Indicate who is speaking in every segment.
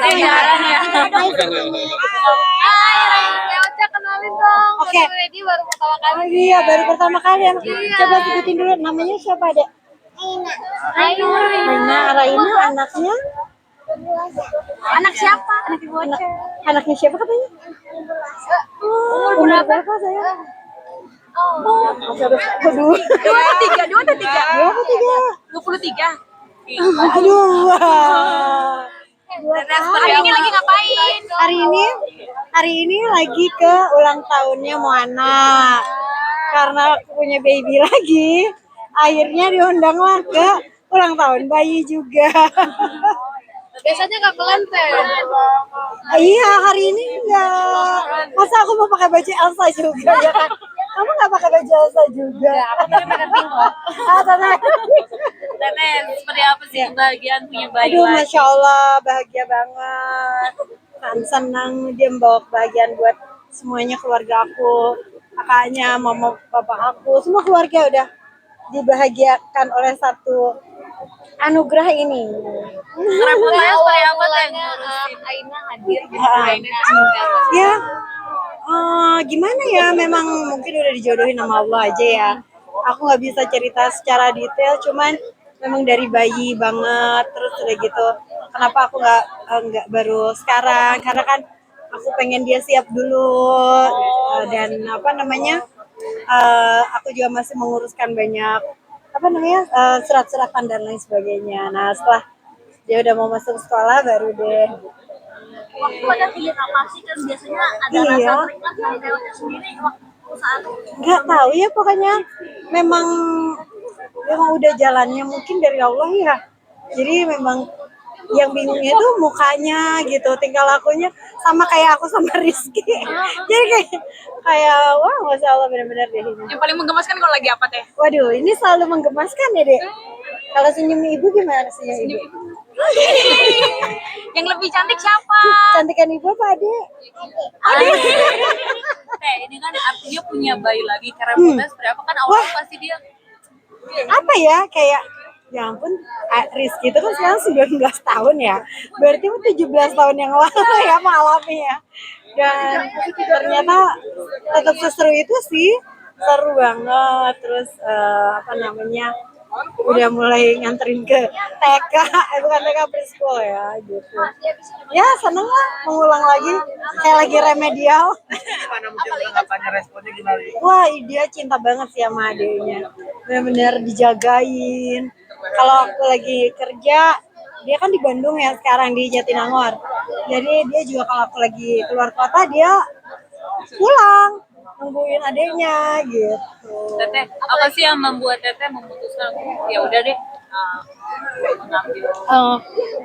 Speaker 1: ada yang jarang ya.
Speaker 2: Hai, Ocha kenalin dong.
Speaker 3: Oke.
Speaker 2: Ready baru pertama kali.
Speaker 3: Oh iya, baru pertama kali.
Speaker 2: Iya.
Speaker 3: Coba sebutin dulu namanya siapa, Dek? Raina, anaknya.
Speaker 2: Anak siapa? Anak ibu Ocha.
Speaker 3: Anaknya siapa katanya? Umur berapa saya? Aduh.
Speaker 2: 23.
Speaker 3: 23. Aduh.
Speaker 2: Hari ini lagi ngapain?
Speaker 3: Hari ini lagi ke ulang tahunnya Moana. Karena aku punya baby lagi, akhirnya diundanglah ke ulang tahun bayi juga.
Speaker 2: Biasanya nggak kelenteng.
Speaker 3: Iya, hari ini enggak. Masa aku mau pakai baju Elsa juga ya kan? Kamu nggak pakai baju Elsa juga?
Speaker 1: Aku tadi makan pingpong. Teteh, seperti apa sih kebahagiaan punya bayi
Speaker 3: Aduh,
Speaker 1: lagi?
Speaker 3: Masya Allah, bahagia banget. Senang dia membawa kebahagiaan buat semuanya, keluarga aku, kakaknya, mama, papa aku, semua keluarga udah dibahagiakan oleh satu anugerah ini.
Speaker 1: Repotnya seperti apa teh
Speaker 2: Mulanya
Speaker 1: ngurusin?
Speaker 2: Aina hadir gitu.
Speaker 3: Ah.
Speaker 2: Aina seperti apa?
Speaker 3: Ya, gimana ya, memang mungkin udah dijodohin sama Allah aja ya. Aku nggak bisa cerita secara detail, cuman memang dari bayi banget, terus udah gitu. Kenapa aku nggak baru sekarang? Karena kan aku pengen dia siap dulu, dan apa namanya, aku juga masih menguruskan banyak apa namanya, surat-suratan dan lain sebagainya. Nah, setelah dia udah mau masuk sekolah baru deh.
Speaker 2: Waktu ada feeling apa sih kan biasanya ada
Speaker 3: Iya.
Speaker 2: rasa teringat dari Ocha sendiri waktu saat
Speaker 3: Nggak tahu ya, pokoknya memang udah jalannya mungkin dari Allah ya. Jadi memang yang bingungnya itu mukanya gitu, tingkah lakunya sama kayak aku sama Rizky. Jadi kayak wah, Masya Allah, benar-benar deh ini.
Speaker 1: Yang paling menggemaskan kalau lagi apa teh?
Speaker 3: Waduh, ini selalu menggemaskan ya, Dek. Kalau senyum ibu gimana senyum ibu?
Speaker 1: Yang lebih cantik siapa?
Speaker 3: Cantikan ibu apa, Dek?
Speaker 1: Teh, ini kan artinya punya bayi lagi. Repotnya seperti apa kan awal pasti dia
Speaker 3: Apa ya, kayak ya ampun, Rizky itu kan sekarang 19 tahun ya, berarti 17 tahun yang lalu ya mengalami ya, dan ternyata tetap seseru itu sih, seru banget. Terus apa namanya, udah mulai nganterin ke TK, bukan TK preschool ya gitu. Ya seneng lah mengulang lagi, kayak lagi remedial.
Speaker 4: Gimana mungkin tanggapannya, responnya gimana?
Speaker 3: Wah, dia cinta banget sih sama adiknya. Benar-benar dijagain. Kalau aku lagi kerja, dia kan di Bandung ya sekarang, di Jatinangor. Jadi dia juga kalau aku lagi keluar kota, dia pulang nungguin adiknya gitu.
Speaker 1: Teteh, apa sih yang membuat Teteh memutuskan ya udah deh mengambil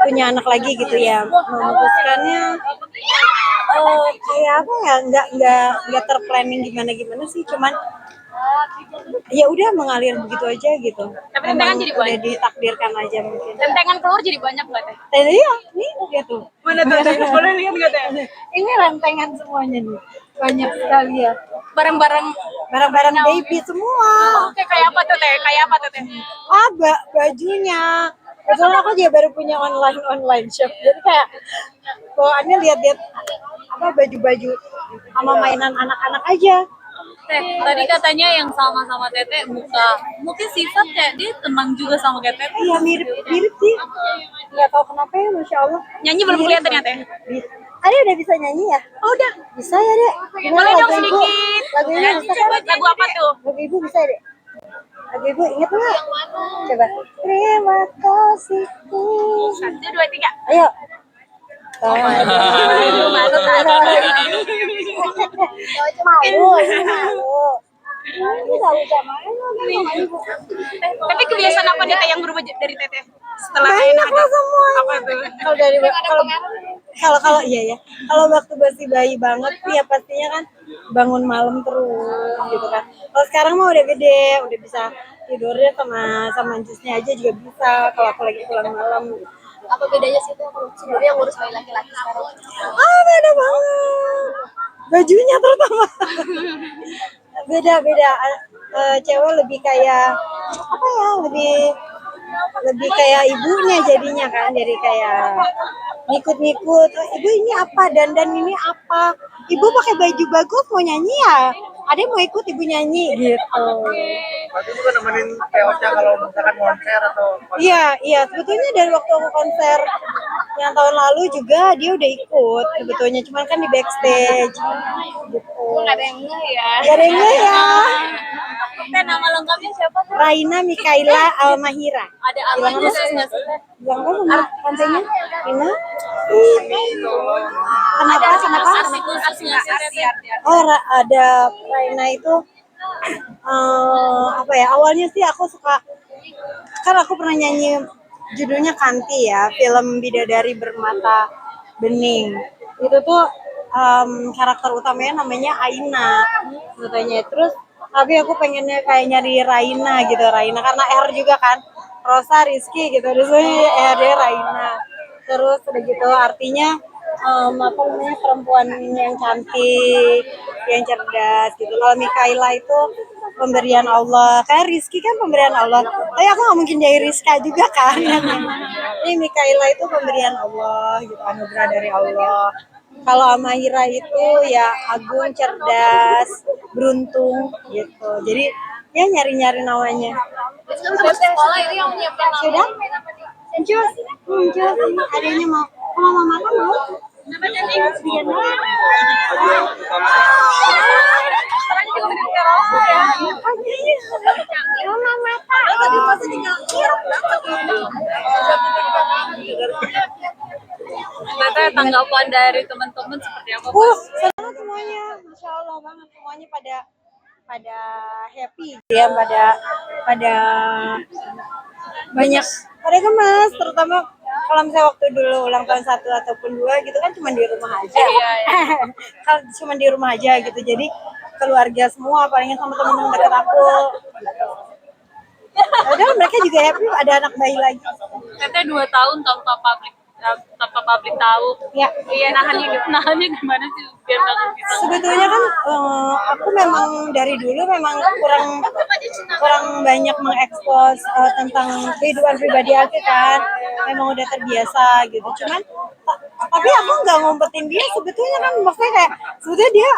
Speaker 3: Punya anak lagi gitu ya, memutuskannya kayak apa ya, nggak terplanning gimana sih, cuman ya udah mengalir begitu aja gitu.
Speaker 1: Tapi
Speaker 3: Memang
Speaker 1: tentangan jadi
Speaker 3: udah
Speaker 1: banyak.
Speaker 3: ditakdirkan aja mungkin.
Speaker 1: tentengan keluar jadi banyak nggak teh?
Speaker 3: Iya, nih dia tuh.
Speaker 1: Mana tuh teh? Boleh lihat nggak teh?
Speaker 3: Ini rentengan semuanya nih, banyak sekali ya.
Speaker 1: Barang-barang
Speaker 3: Barang-barang baby semua.
Speaker 1: oke, kayak apa tuh teh? Kayak apa tuh teh?
Speaker 3: Bajunya. Kebetulan aku juga baru punya online shop. Jadi kayak bawaannya lihat-lihat apa, baju-baju sama mainan anak-anak aja.
Speaker 1: Teh, tadi katanya yang sama-sama Teteh muka, mungkin sifat kayak dia tenang juga sama kayak Teteh.
Speaker 3: Iya, mirip sih. Nggak tahu kenapa ya, Masya Allah.
Speaker 1: Nyanyi belum kelihatan ya Teh?
Speaker 3: Ade udah bisa nyanyi ya?
Speaker 1: Oh udah.
Speaker 3: Bisa ya, Dek? Gimana
Speaker 1: Boleh dong
Speaker 3: lagu Ibu?
Speaker 1: sedikit.
Speaker 3: Lagu Ibu
Speaker 1: Nyanyi
Speaker 3: bisa
Speaker 1: coba,
Speaker 3: kan?
Speaker 1: lagu apa tuh?
Speaker 3: Lagu Ibu bisa, Dek? Lagu Ibu inget nggak? Coba. Terima kasihku.
Speaker 1: 1, 2, 3.
Speaker 3: Ayo.
Speaker 1: Malu
Speaker 3: Malu. Ini tahu sama Ibu.
Speaker 1: Tapi kebiasaan apa nih Teh yang berubah dari Teteh setelah
Speaker 3: Banyak
Speaker 1: Aina ada?
Speaker 3: lah semua.
Speaker 1: Apa tuh?
Speaker 3: Kalau dari kalau iya ya. Kalau waktu masih bayi banget sih ya pastinya kan bangun malam terus gitu kan. Kalau sekarang mah udah gede, udah bisa tidurnya sama jusnya aja juga bisa kalau aku lagi pulang malam.
Speaker 2: Apa bedanya sih tuh sebenarnya ngurus bayi laki-laki sekarang?
Speaker 3: Beda banget. Bajunya terutama. Beda. Cewek lebih kayak apa ya, lebih lebih kayak ibunya jadinya kan, jadi kayak ngikut-ngikut. "Oh, ibu ini apa, dandan ini apa, ibu pakai baju bagus mau nyanyi ya, ada yang mau ikut ibu nyanyi gitu."
Speaker 4: Berarti juga nemenin PO-nya kalau misalkan konser atau
Speaker 3: Iya, iya, sebetulnya dari waktu aku konser yang tahun lalu juga dia udah ikut sebetulnya, cuman kan di backstage gitu.
Speaker 2: Nggak ada yang ngeh ya.
Speaker 3: Gak ada yang nggak ya.
Speaker 1: Teh, nama lengkapnya siapa tuh?
Speaker 3: Raina Mikaela Almahira.
Speaker 1: Ada apa khusus nggak sih Teh?
Speaker 3: Bilang apa sama tantenya? Rina? Kenapa? Kenapa?
Speaker 1: Arti khusus nggak sih Teh?
Speaker 3: Oh, ada Raina itu apa ya? Awalnya sih aku suka, kan aku pernah nyanyi judulnya Kanti ya, film Bidadari Bermata Bening. Itu tuh karakter utamanya namanya Aina sebetulnya. Terus tapi aku pengennya kayak nyari Raina gitu, Raina karena R juga kan, Rosa Rizky gitu, terus R Raina. Terus udah gitu artinya apa namanya, perempuan yang cantik, yang cerdas gitu. Kalau Mikaela itu pemberian Allah, kayak Rizky kan pemberian Allah, tapi aku nggak mungkin jadi Rizka juga kan. Ini Mikaela itu pemberian Allah gitu, anugerah dari Allah. Kalau Amahira itu ya agung, cerdas, beruntung gitu. Jadi ya nyari-nyari namanya.
Speaker 2: Sekolah itu yang menyiapkan nama.
Speaker 3: Sudah? Muncul, muncul. Adanya mau, kalau mama kan mau. Mama mata. Tadi masih tinggal
Speaker 1: Teh, tanggapan dari teman-teman seperti apa?
Speaker 3: senang semuanya, masya Allah banget, semuanya pada pada happy ya, pada banyak, pada gemas, terutama kalau misalnya waktu dulu ulang tahun 1 ataupun 2 gitu kan cuma di rumah aja. Kan cuma di rumah aja gitu, jadi keluarga semua, palingnya sama teman-teman dekat aku. Udah, mereka juga happy, ada anak bayi lagi.
Speaker 1: Teteh 2 tahun tanpa publik tahu.
Speaker 3: Ya,
Speaker 1: Iya, nahannya gimana sih biar nggak bisa?
Speaker 3: sebetulnya kan aku memang dari dulu memang kurang banyak mengekspos tentang kehidupan pribadi aku kan, memang udah terbiasa gitu. Cuman tapi aku nggak ngumpetin dia sebetulnya kan, maksudnya kayak sebetulnya dia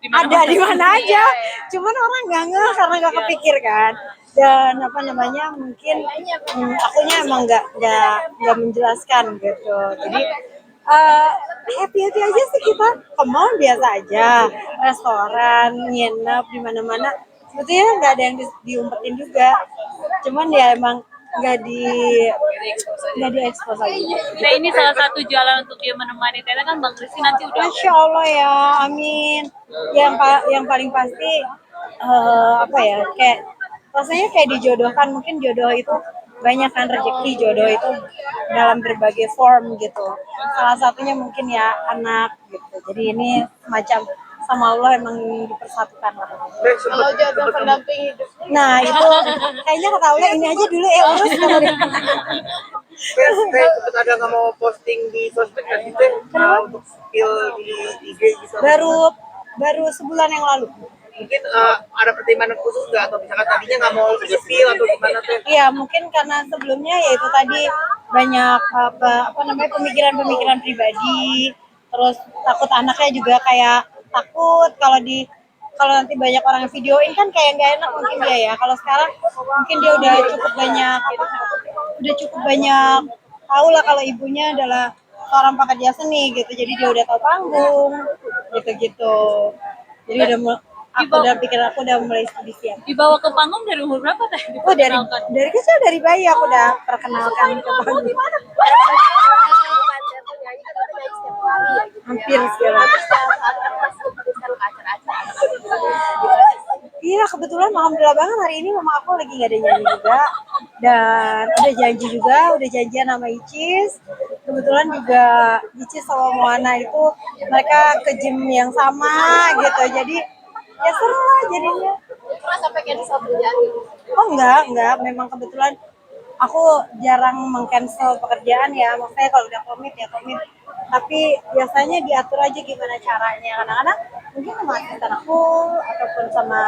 Speaker 3: ada di mana aja, cuman orang nggak ngeh karena nggak kepikir kan. Dan apa namanya, mungkin akunya emang nggak menjelaskan gitu. Jadi happy happy aja sih, kita ke mall biasa aja, restoran, nginep di mana-mana. Sebetulnya nggak ada yang diumpetin juga, cuman ya emang nggak diekspos aja.
Speaker 1: Nah, ini salah satu jalan untuk dia menemani Teteh kan Bang Rizky nanti udah
Speaker 3: Masya Allah ya, amin. Yang paling pasti apa ya, kayak rasanya kayak dijodohkan. Mungkin jodoh itu banyak kan, rezeki jodoh itu dalam berbagai form gitu. Salah satunya mungkin ya anak gitu. Jadi ini semacam sama Allah emang dipersatukan lah.
Speaker 2: Kalau jodoh pendamping hidup.
Speaker 3: Nah itu kayaknya kata Allah ini aja dulu urus kalau
Speaker 4: Teh, sempat ada nggak mau posting di sosmed nggak sih Teh? Untuk skill di IG gitu.
Speaker 3: baru sebulan yang lalu.
Speaker 4: Mungkin ada pertimbangan khusus nggak, atau misalkan tadinya nggak mau skill atau gimana Teh?
Speaker 3: Iya, mungkin karena sebelumnya yaitu tadi banyak apa namanya, pemikiran-pemikiran pribadi, terus takut anaknya juga kayak takut kalau nanti banyak orang yang videoin kan kayak nggak enak mungkin dia ya. Kalau sekarang mungkin dia udah cukup banyak tahu lah kalau ibunya adalah seorang pekerja seni gitu. Jadi dia udah tahu panggung gitu-gitu. Jadi aku udah mulai siap.
Speaker 1: dibawa ke panggung dari umur berapa Teh?
Speaker 3: Oh,
Speaker 1: Diperkenalkan.
Speaker 3: dari kecil, dari bayi aku udah perkenalkan ke panggung. Hampir setiap hari. Iya, kebetulan alhamdulillah banget hari ini mama aku lagi gak ada nyanyi juga, dan udah janjian sama Icis. Kebetulan juga Icis sama Moana itu mereka ke gym yang sama gitu, jadi ya seru lah jadinya.
Speaker 2: Pernah sampai cancel kerjaan gitu.
Speaker 3: Oh enggak, memang kebetulan aku jarang meng-cancel pekerjaan ya, maksudnya kalau udah komit ya komit. Tapi biasanya diatur aja gimana caranya. Kadang-kadang mungkin sama asisten aku ataupun sama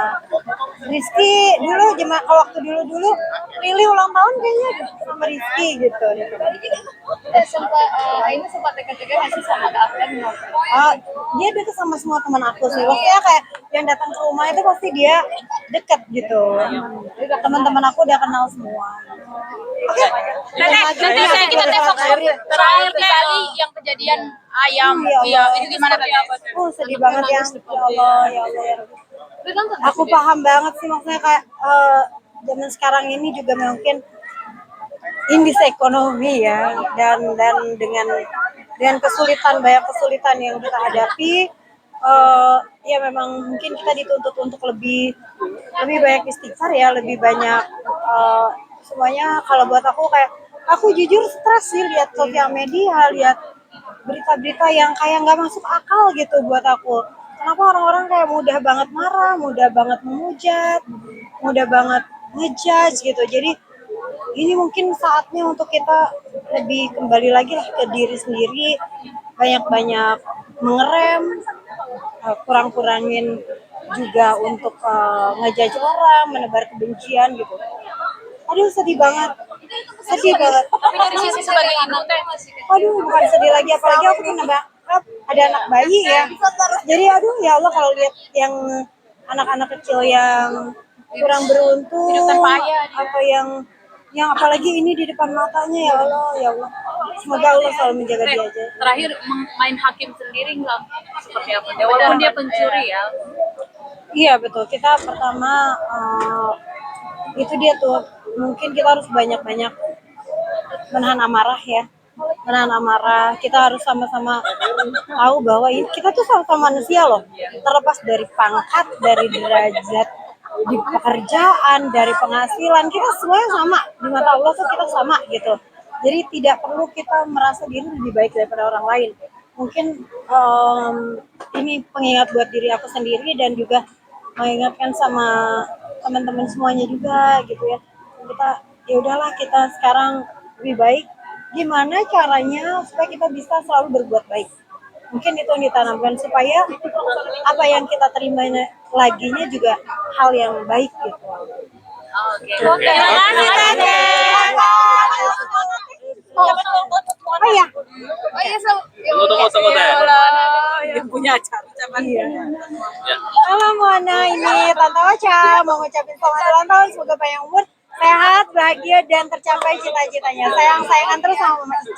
Speaker 3: Rizky dulu kalau waktu dulu Lili ulang tahun kayaknya sama Rizky gitu.
Speaker 2: Sempat dekat-dekat masih sama Kak Afgan.
Speaker 3: Dia deket sama semua teman aku sih. Maksudnya kayak yang datang ke rumah itu pasti dia deket gitu. Teman-teman aku udah kenal semua.
Speaker 1: Nanti saya kita tes terakhir kali yang kejadian ayam. Iya, itu gimana tadi?
Speaker 3: Sedih banget ya. Ya Allah, ya Allah, ya Rabbi. Aku paham banget sih maksudnya kayak zaman sekarang ini juga mungkin indis ekonomi ya dan dengan kesulitan banyak kesulitan yang kita hadapi ya memang mungkin kita dituntut untuk lebih banyak istighfar ya lebih banyak semuanya. Kalau buat aku kayak aku jujur stres sih lihat sosial media, lihat berita-berita yang kayak nggak masuk akal gitu buat aku. Kenapa orang-orang kayak mudah banget marah, mudah banget menghujat, mudah banget ngejudge gitu. Jadi ini mungkin saatnya untuk kita lebih kembali lagi lah ke diri sendiri, banyak-banyak mengerem, kurang-kurangin juga untuk ngejudge orang, menebar kebencian gitu. Aduh sedih banget.
Speaker 1: Tapi dari sisi sebagai ibu teh,
Speaker 3: Aduh bukan sedih lagi, apalagi aku punya ada anak bayi ya. Jadi aduh ya Allah kalau lihat yang anak-anak kecil yang kurang beruntung,
Speaker 1: hidup tanpa ayah dia.
Speaker 3: apa yang apalagi ini di depan matanya ya Allah, ya Allah. Semoga Allah selalu menjaga dia aja.
Speaker 1: terakhir main hakim sendiri nggak seperti apa? Walaupun dia pencuri ya.
Speaker 3: Iya betul. Kita pertama itu dia tuh mungkin kita harus banyak-banyak menahan amarah ya. Menahan amarah. Kita harus sama-sama tahu bahwa kita tuh sama-sama manusia loh. Terlepas dari pangkat, dari derajat di pekerjaan, dari penghasilan, kita semuanya sama. Di mata Allah tuh kita sama gitu. Jadi tidak perlu kita merasa diri lebih baik daripada orang lain. Mungkin ini pengingat buat diri aku sendiri dan juga mengingatkan sama teman-teman semuanya juga gitu ya. Kita ya udahlah kita sekarang lebih baik. Gimana caranya supaya kita bisa selalu berbuat baik? Mungkin itu yang ditanamkan supaya apa yang kita terima laginya juga hal yang baik gitu.
Speaker 1: Oke. Terima kasih Tete.
Speaker 3: Oh ya.
Speaker 5: Tunggu teh.
Speaker 3: Yang punya acara zaman. Iya. Halo Moana, ini Tante Ocha mau ngucapin selamat ulang tahun, semoga panjang umur, sehat, bahagia dan tercapai cita-citanya. Sayang-sayangan terus sama Mama Ici.